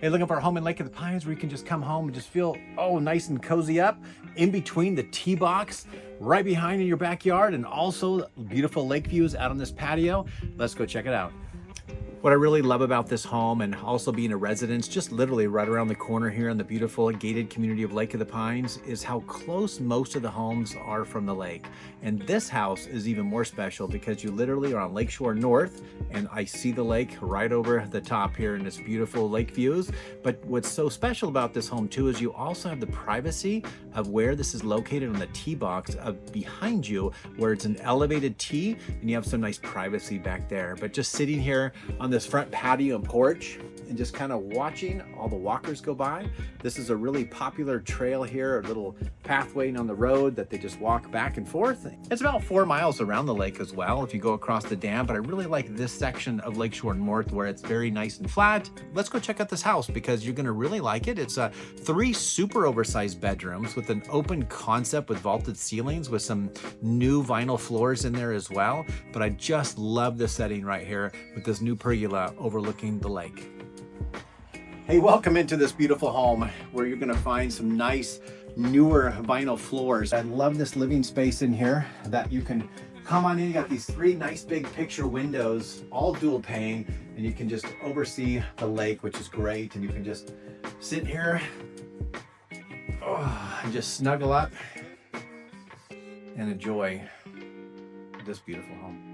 Hey, looking for a home in Lake of the Pines where you can just come home and just feel, oh, nice and cozy up in between the tee box, right behind in your backyard, and also beautiful lake views out on this patio. Let's go check it out. What I really love about this home and also being a residence just literally right around the corner here in the beautiful gated community of Lake of the Pines is how close most of the homes are from the lake. And this house is even more special because you literally are on Lakeshore North and I see the lake right over the top here in this beautiful lake views. But what's so special about this home too is you also have the privacy of where this is located on the tee box behind you, where it's an elevated tee and you have some nice privacy back there. But just sitting here on this front patio and porch and just kind of watching all the walkers go by. This is a really popular trail here, a little pathway on the road that they just walk back and forth. It's about 4 miles around the lake as well if you go across the dam, but I really like this section of Lakeshore North where it's very nice and flat. Let's go check out this house because you're gonna really like it. It's 3 super oversized bedrooms with an open concept with vaulted ceilings with some new vinyl floors in there as well. But I just love the setting right here with this new pergola overlooking the lake. Hey, welcome into this beautiful home where you're gonna find some nice newer vinyl floors. I love this living space in here that you can come on in. You got these 3 nice big picture windows, all dual pane, and you can just oversee the lake, which is great. And you can just sit here and just snuggle up and enjoy this beautiful home.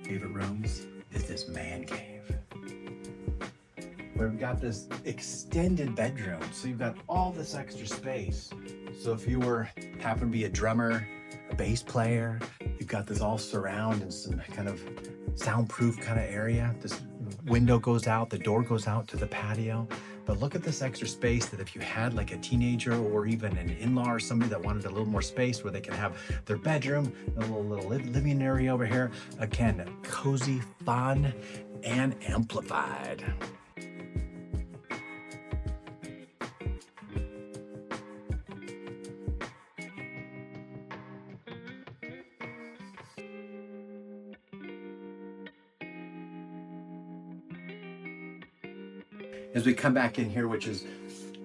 Favorite rooms is this man cave where we've got this extended bedroom. So you've got all this extra space. So if you happen to be a drummer, a bass player, you've got this all surround and some kind of soundproof kind of area. This window goes out, the door goes out to the patio. But look at this extra space that if you had like a teenager or even an in-law or somebody that wanted a little more space where they can have their bedroom, a little living area over here. Again, cozy, fun, and amplified. As we come back in here, which is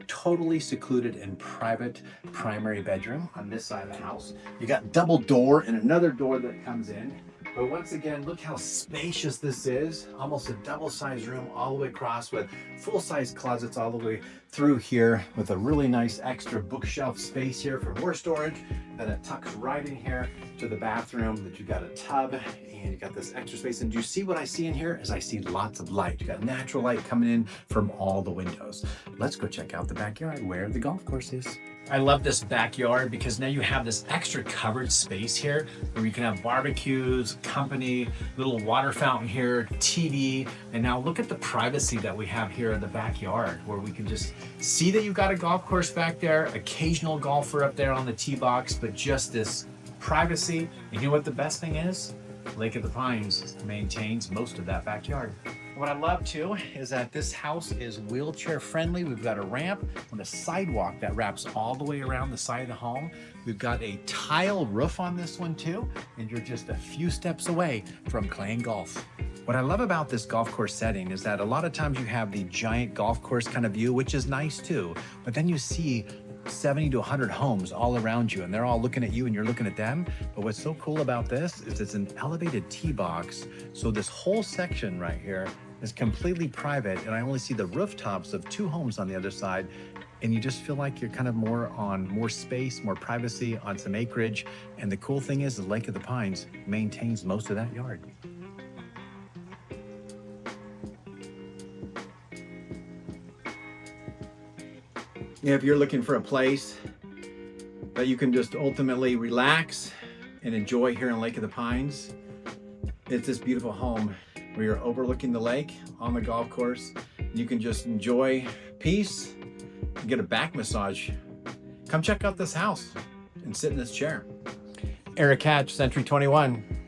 totally secluded and private primary bedroom on this side of the house. You got double door and another door that comes in. But once again, look how spacious this is. Almost a double-sized room all the way across with full-size closets all the way through here with a really nice extra bookshelf space here for more storage. Then it tucks right in here to the bathroom that you got a tub and you got this extra space. And do you see what I see in here? Is I see lots of light. You got natural light coming in from all the windows. Let's go check out the backyard where the golf course is. I love this backyard because now you have this extra covered space here where you can have barbecues, company, little water fountain here, TV, and now look at the privacy that we have here in the backyard where we can just see that you've got a golf course back there, occasional golfer up there on the tee box, but just this privacy. And you know what the best thing is? Lake of the Pines maintains most of that backyard. What I love too is that this house is wheelchair friendly. We've got a ramp and a sidewalk that wraps all the way around the side of the home. We've got a tile roof on this one too, and you're just a few steps away from playing golf. What I love about this golf course setting is that a lot of times you have the giant golf course kind of view, which is nice too, but then you see 70 to 100 homes all around you and they're all looking at you and you're looking at them. But what's so cool about this is it's an elevated tee box. So this whole section right here is completely private and I only see the rooftops of 2 homes on the other side. And you just feel like you're kind of more space, more privacy on some acreage. And the cool thing is the Lake of the Pines maintains most of that yard. if you're looking for a place that you can just ultimately relax and enjoy here in Lake of the Pines, it's this beautiful home where you're overlooking the lake on the golf course. You can just enjoy peace and get a back massage. Come check out this house and sit in this chair. Eric Hatch, Century 21.